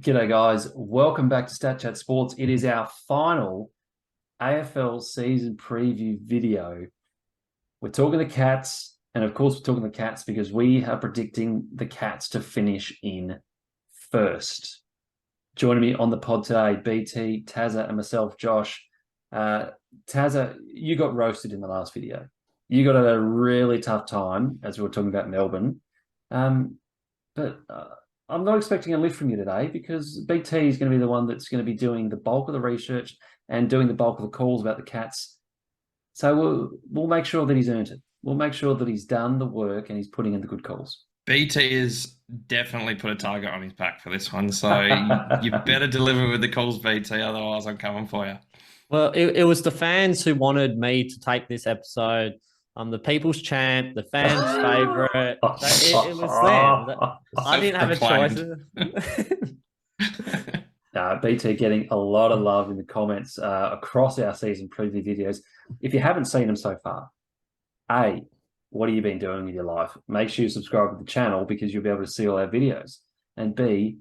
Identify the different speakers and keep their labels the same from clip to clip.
Speaker 1: G'day guys, welcome back to Stat Chat Sports. It is our final AFL season preview video. We're talking the Cats, and of course we're talking the Cats because we are predicting the Cats to finish in first. Joining me on the pod today, BT, Tazza, and myself, Josh. Tazza, you got roasted in the last video. You got a really tough time as we were talking about Melbourne. But I'm not expecting a lift from you today because BT is going to be the one that's going to be doing the bulk of the research and doing the bulk of the calls about the Cats. So we'll make sure that he's earned it. We'll make sure that he's done the work and he's putting in the good calls.
Speaker 2: BT has definitely put a target on his back for this one, so you better deliver with the calls, BT, otherwise I'm coming for you.
Speaker 3: Well, it was the fans who wanted me to take this episode. I'm the people's champ, the fans' favorite. It was them. I didn't have a choice.
Speaker 1: BT getting a lot of love in the comments across our season preview videos. If you haven't seen them so far, A, what have you been doing with your life? Make sure you subscribe to the channel because you'll be able to see all our videos. And B,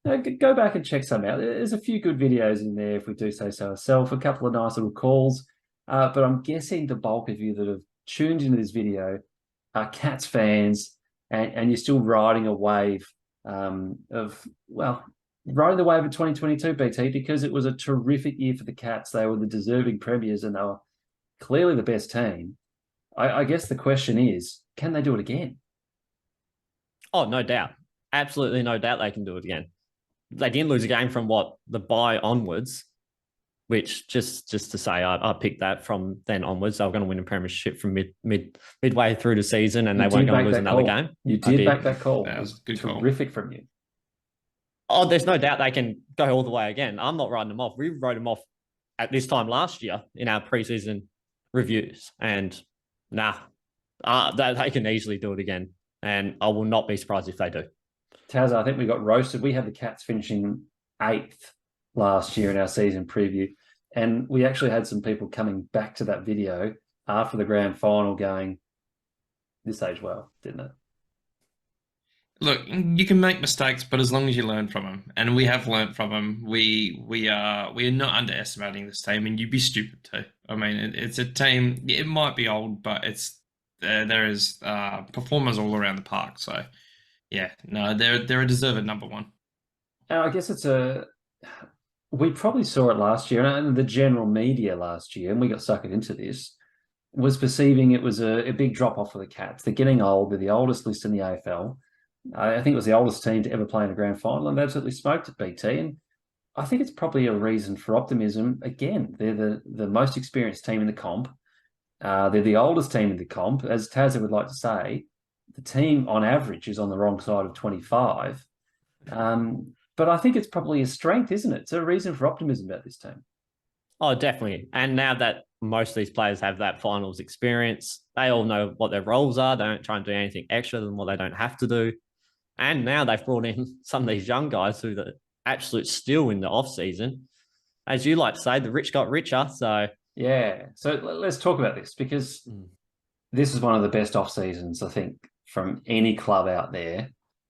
Speaker 1: go back and check some out. There's a few good videos in there, if we do say so ourselves, a couple of nice little calls. But I'm guessing the bulk of you that have tuned into this video are Cats fans, and you're still riding a wave riding the wave of 2022, BT, because it was a terrific year for the Cats. They were the deserving premiers and they were clearly the best team. I guess the question is, can they do it again?
Speaker 3: Oh, no doubt. Absolutely no doubt they can do it again. They didn't lose a game from the bye onwards, which just to say, I picked that from then onwards. They were going to win a premiership from midway through the season, and they weren't going to lose another game.
Speaker 1: You did back that call.
Speaker 2: That was good call.
Speaker 1: Terrific from you.
Speaker 3: Oh, there's no doubt they can go all the way again. I'm not writing them off. We wrote them off at this time last year in our preseason reviews, and they can easily do it again. And I will not be surprised if they do.
Speaker 1: Taz, I think we got roasted. We had the Cats finishing 8th last year in our season preview. And we actually had some people coming back to that video after the grand final going, this aged well, didn't it?
Speaker 2: Look, you can make mistakes, but as long as you learn from them, and we have learned from them, we are not underestimating this team, and you'd be stupid too. I mean, it's a team. It might be old, but there is performers all around the park. So, yeah, no, they're a deserved number one.
Speaker 1: And I guess we probably saw it last year, and the general media last year, and we got suckered into this, was perceiving it was a big drop off for the Cats. They're getting old. They're the oldest list in the AFL. I think it was the oldest team to ever play in a grand final, and they absolutely smoked at BT. And I think it's probably a reason for optimism. Again, they're the most experienced team in the comp. They're the oldest team in the comp. As Tazza would like to say, the team on average is on the wrong side of 25. But I think it's probably a strength, isn't it? It's a reason for optimism about this team.
Speaker 3: Oh, definitely. And now that most of these players have that finals experience, they all know what their roles are. They don't try and do anything extra than what they don't have to do. And now they've brought in some of these young guys who are the absolute steal in the off-season. As you like to say, the rich got richer. So
Speaker 1: yeah. So let's talk about this because this is one of the best off-seasons, I think, from any club out there.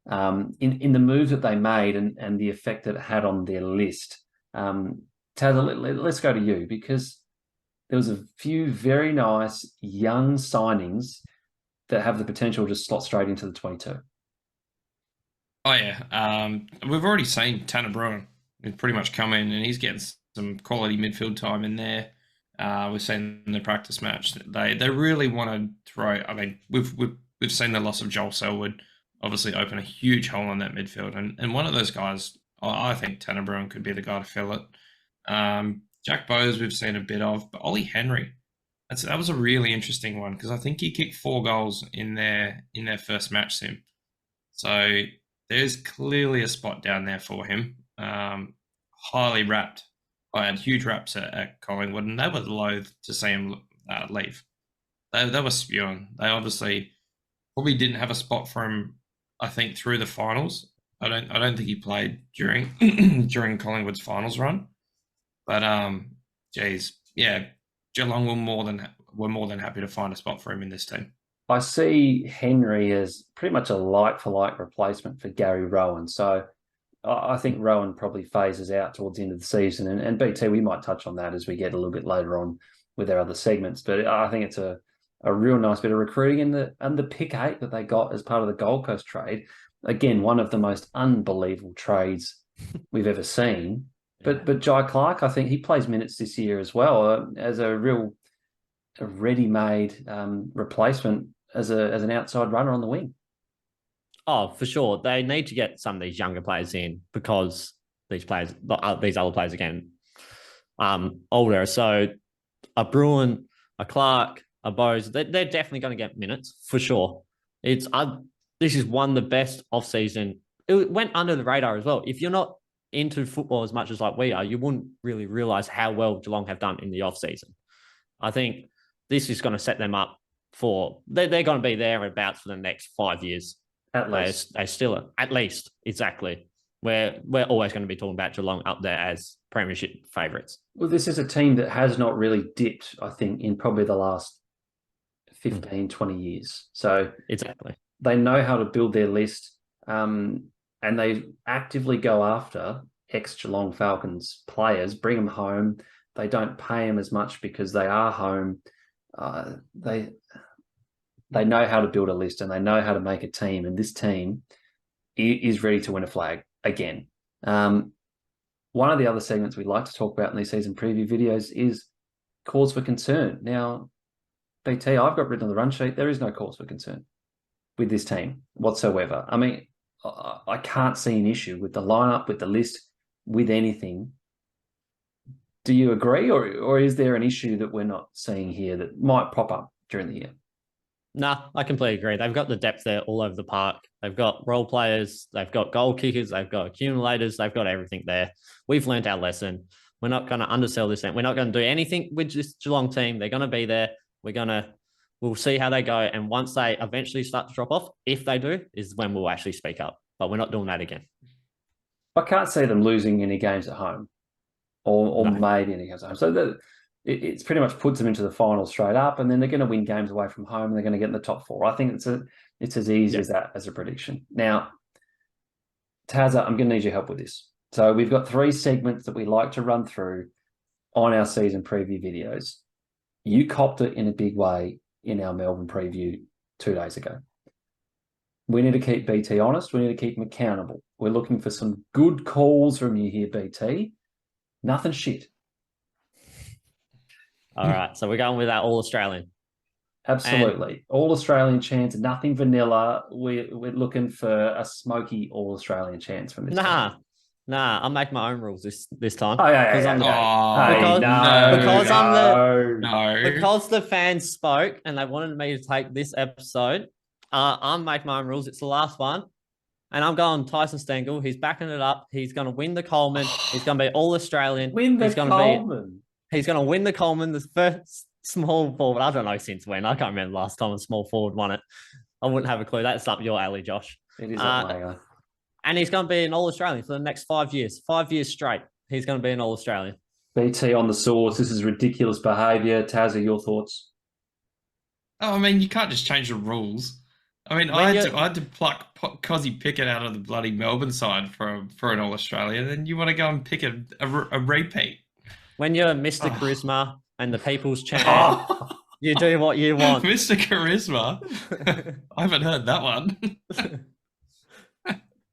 Speaker 1: In the moves that they made and the effect that it had on their list. Tazza, let's go to you because there was a few very nice young signings that have the potential to slot straight into the 22.
Speaker 2: Oh yeah, we've already seen Tanner Bruin. He's pretty much come in and he's getting some quality midfield time in there. We've seen in the practice match they really want to throw. I mean, we've seen the loss of Joel Selwood obviously open a huge hole in that midfield, and one of those guys, I think Tanner Bruin could be the guy to fill it. Jack Bowes we've seen a bit of, but Ollie Henry, that was a really interesting one because I think he kicked 4 goals in their first match sim. So there's clearly a spot down there for him. Highly wrapped. I had huge raps at Collingwood, and they were loath to see him leave. They were spewing. They obviously probably didn't have a spot for him, I think, through the finals. I don't think he played during during Collingwood's finals run. But geez, yeah, Geelong were more than happy to find a spot for him in this team.
Speaker 1: I see Henry as pretty much a like-for-like replacement for Gary Rowan. So I think Rowan probably phases out towards the end of the season, and BT, we might touch on that as we get a little bit later on with our other segments. But I think it's a real nice bit of recruiting, and the pick 8 that they got as part of the Gold Coast trade. Again, one of the most unbelievable trades we've ever seen. But Jai Clark, I think he plays minutes this year as well as a ready-made replacement as an outside runner on the wing.
Speaker 3: Oh, for sure. They need to get some of these younger players in because these other players are getting older. So a Bruin, a Clark, a Bose, they're definitely going to get minutes for sure. This is one of the best off-season. It went under the radar as well. If you're not into football as much as like we are, you wouldn't really realize how well Geelong have done in the off-season. I think this is going to set them up for they're going to be there and about for the next 5 years.
Speaker 1: At least.
Speaker 3: They still at least, exactly. We're always going to be talking about Geelong up there as premiership favourites.
Speaker 1: Well, this is a team that has not really dipped, I think, in probably the last 15, 20 years. So
Speaker 3: exactly,
Speaker 1: they know how to build their list, and they actively go after ex-Geelong Falcons players, bring them home. They don't pay them as much because they are home. They know how to build a list, and they know how to make a team, and this team is ready to win a flag again. One of the other segments we like to talk about in these season preview videos is cause for concern. Now, BT, I've got written on the run sheet, there is no cause for concern with this team whatsoever. I mean, I can't see an issue with the lineup, with the list, with anything. Do you agree, or is there an issue that we're not seeing here that might pop up during the year?
Speaker 3: Nah, I completely agree. They've got the depth there all over the park. They've got role players, they've got goal kickers, they've got accumulators, they've got everything there. We've learned our lesson. We're not going to undersell this. We're not going to do anything with this Geelong team. They're going to be there. We'll see how they go. And once they eventually start to drop off, if they do, is when we'll actually speak up. But we're not doing that again.
Speaker 1: I can't see them losing any games at home or maybe any games at home. So it's pretty much puts them into the final straight up, and then they're going to win games away from home, and they're going to get in the top 4. I think it's as easy as that as a prediction. Now, Tazza, I'm going to need your help with this. So we've got 3 segments that we like to run through on our season preview videos. You copped it in a big way in our Melbourne preview 2 days ago. We need to keep BT honest. We need to keep him accountable. We're looking for some good calls from you here, BT. Nothing shit.
Speaker 3: All right, so we're going with our All-Australian.
Speaker 1: Absolutely. All-Australian chance, nothing vanilla. We're looking for a smoky All-Australian chance from this team.
Speaker 3: Nah, I'll make my own rules this time.
Speaker 1: Oh, yeah.
Speaker 3: Because the fans spoke and they wanted me to take this episode, I'm making my own rules. It's the last one. And I'm going Tyson Stengel. He's backing it up. He's going to win the Coleman. He's going to be All-Australian. He's going to win the Coleman, the first small forward. I don't know since when. I can't remember the last time a small forward won it. I wouldn't have a clue. That's up your alley, Josh.
Speaker 1: It is up my alley.
Speaker 3: And he's going to be an All-Australian for the next 5 years. 5 years straight. He's going to be an All-Australian.
Speaker 1: BT on the source. This is ridiculous behaviour. Tazza, your thoughts?
Speaker 2: Oh, I mean, you can't just change the rules. I mean, I had to pluck Cozzy Pickett out of the bloody Melbourne side for an All-Australian, and you want to go and pick a repeat.
Speaker 3: When you're Mr. Charisma and the people's champ, you do what you want.
Speaker 2: Mr. Charisma? I haven't heard that one.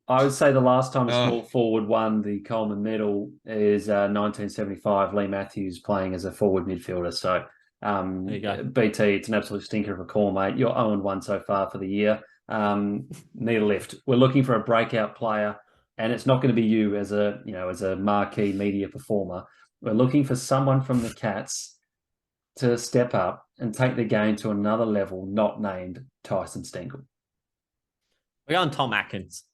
Speaker 1: I would say the last time a small forward won the Coleman medal is 1975, Lee Matthews playing as a forward midfielder. So,
Speaker 3: there you go.
Speaker 1: BT, it's an absolute stinker of a call, mate. You're 0-1 so far for the year. Need a lift. We're looking for a breakout player, and it's not going to be you as a marquee media performer. We're looking for someone from the Cats to step up and take the game to another level, not named Tyson Stengel.
Speaker 3: We're going Tom Atkins.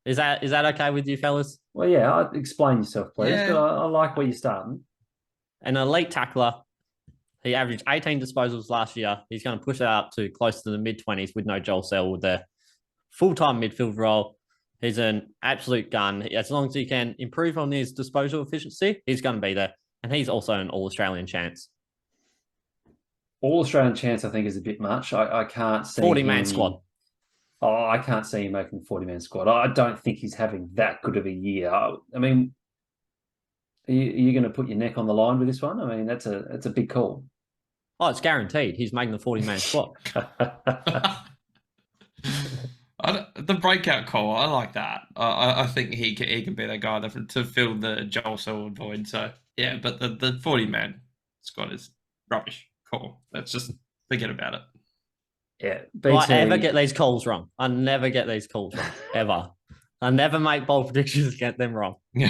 Speaker 3: Is that okay with you, fellas?
Speaker 1: Well, yeah, explain yourself, please.
Speaker 2: Yeah.
Speaker 1: But I like where you're starting.
Speaker 3: An elite tackler. He averaged 18 disposals last year. He's going to push that up to close to the mid-20s with no Joel Selwood there. Full-time midfield role. He's an absolute gun. As long as he can improve on his disposal efficiency, he's going to be there. And he's also an All-Australian chance.
Speaker 1: All-Australian chance, I think, is a bit much. I can't see
Speaker 3: 40-man squad.
Speaker 1: Oh, I can't see him making the 40-man squad. I don't think he's having that good of a year. I mean, are you going to put your neck on the line with this one? I mean, that's a big call.
Speaker 3: Oh, it's guaranteed. He's making the 40-man squad.
Speaker 2: The breakout call, I like that. I think he can be that guy to fill the Joel Selwood void. So yeah, but the 40-man squad is rubbish. Cool. Let's just forget about it.
Speaker 1: Yeah,
Speaker 3: Do I ever
Speaker 1: BT.
Speaker 3: get these calls wrong? I never get these calls wrong, ever. I never make bold predictions, get them wrong.
Speaker 2: Yeah,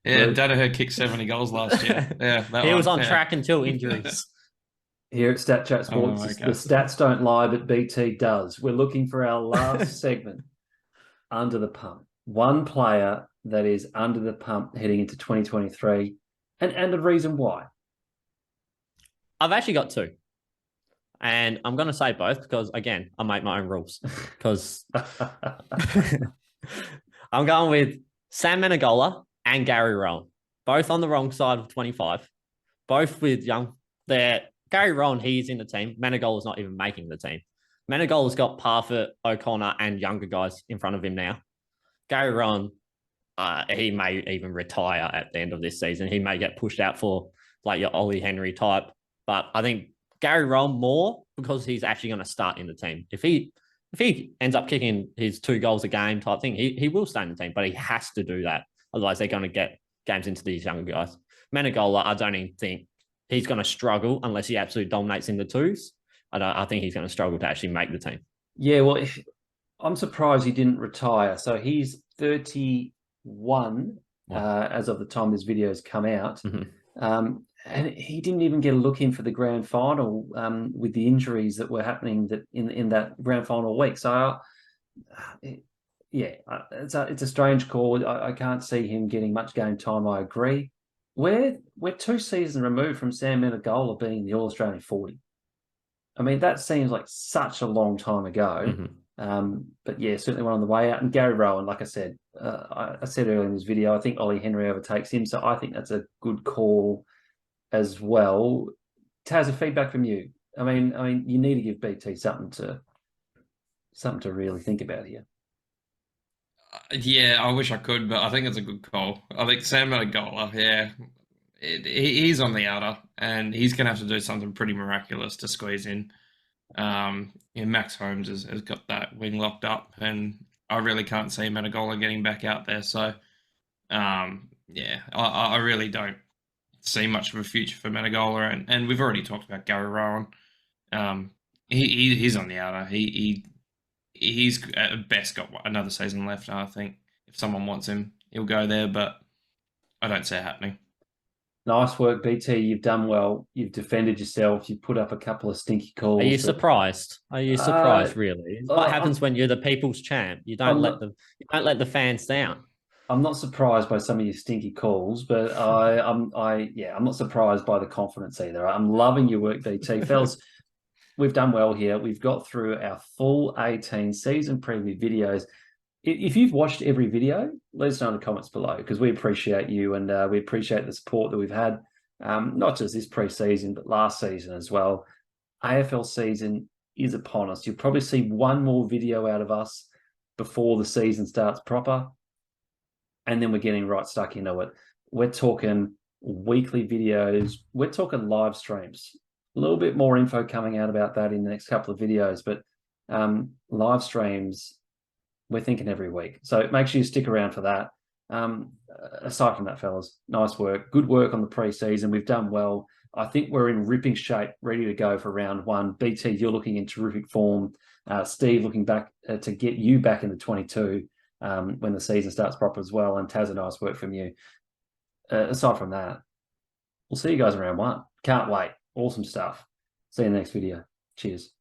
Speaker 2: Danaher kicked 70 goals last year. Yeah,
Speaker 3: He was on track until injuries.
Speaker 1: Here at Stat Chat Sports, the stats don't lie, but BT does. We're looking for our last segment, Under the Pump. One player that is under the pump heading into 2023, and the reason why.
Speaker 3: I've actually got two. And I'm going to say both because, again, I make my own rules. Because I'm going with Sam Menegola and Gary Rowan, both on the wrong side of 25, both with young. Gary Rowan, he's in the team. Menegola's not even making the team. Menegola's got Parfitt, O'Connor, and younger guys in front of him now. Gary Rowan, he may even retire at the end of this season. He may get pushed out for like your Ollie Henry type. But I think Gary Rowan more because he's actually going to start in the team. If he ends up kicking his 2 goals a game type thing, he will stay in the team, but he has to do that. Otherwise, they're going to get games into these younger guys. Menegola, I don't even think he's going to struggle unless he absolutely dominates in the twos. I think he's going to struggle to actually make the team.
Speaker 1: Yeah, well, I'm surprised he didn't retire. So he's 31 as of the time this video has come out.
Speaker 3: Mm-hmm.
Speaker 1: And he didn't even get a look in for the grand final with the injuries that were happening in that grand final week. So, it's a strange call. I can't see him getting much game time. I agree. We're 2 seasons removed from Sam Menegola being the All-Australian 40. I mean, that seems like such a long time ago.
Speaker 3: Mm-hmm.
Speaker 1: But yeah, certainly one on the way out. And Gary Rowan, like I said, I said earlier in this video, I think Ollie Henry overtakes him. So I think that's a good call as well. Taz, a feedback from you. I mean, you need to give BT something to really think about here.
Speaker 2: Yeah, I wish I could, but I think it's a good call. I think Sam Menegola, he's on the outer, and he's going to have to do something pretty miraculous to squeeze in. Max Holmes has got that wing locked up, and I really can't see Menegola getting back out there. So, I really don't see much of a future for Menegola, and we've already talked about Gary Rowan. He's on the outer. He's at best got another season left. I think if someone wants him, he'll go there, but I don't see it happening.
Speaker 1: Nice work, BT. You've done well. You've defended yourself. You put up a couple of stinky calls.
Speaker 3: Are you surprised? Are you surprised? Really? What happens when you're the people's champ? You don't let the fans down.
Speaker 1: I'm not surprised by some of your stinky calls, but I'm not surprised by the confidence either. I'm loving your work, BT. Fellas, we've done well here. We've got through our full 18 season preview videos. If you've watched every video, let us know in the comments below because we appreciate you and we appreciate the support that we've had, not just this pre-season, but last season as well. AFL season is upon us. You'll probably see one more video out of us before the season starts proper. And then we're getting right stuck into it. We're talking weekly videos. We're talking live streams. A little bit more info coming out about that in the next couple of videos. But live streams, we're thinking every week. So make sure you stick around for that. Aside from that, fellas, nice work. Good work on the pre-season. We've done well. I think we're in ripping shape, ready to go for round 1. BT, you're looking in terrific form. Steve, looking back to get you back into 22. When the season starts proper as well. And Taz, a nice work from you. Aside from that, we'll see you guys in round 1. Can't wait. Awesome stuff. See you in the next video. Cheers.